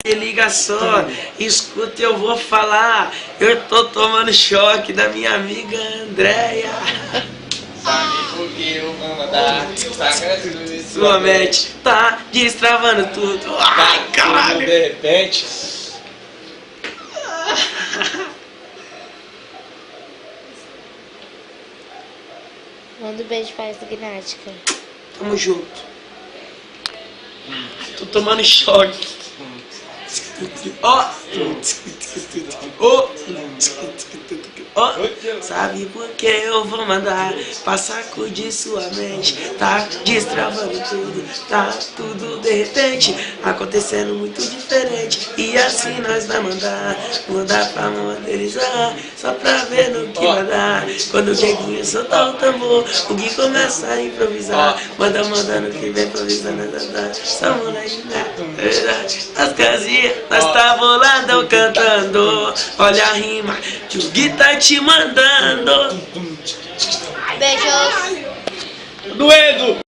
Se liga só, escuta, eu vou falar. Eu tô tomando choque da minha amiga Andréia. Sabe por que eu vou mandar? Saca Sua mente tá destravando tudo. Ai, caralho. De repente. Manda um beijo pra essa Gnática. Tamo junto. Tô tomando choque. Ó. Ó. Ó. Sabe por que eu vou mandar pra sacudir sua mente? Tá destravando tudo, tá tudo de repente acontecendo muito diferente. E assim nós vai mandar pra moderizar, só pra ver no que vai dar. Quando o Dieguinho soltar o tambor, o Gui começa a improvisar. Mandando que vem improvisando, essa moleque, as casinhas, nós tá boladão cantando. Olha a rima que o Gui tá te mandando. Beijos. Doendo!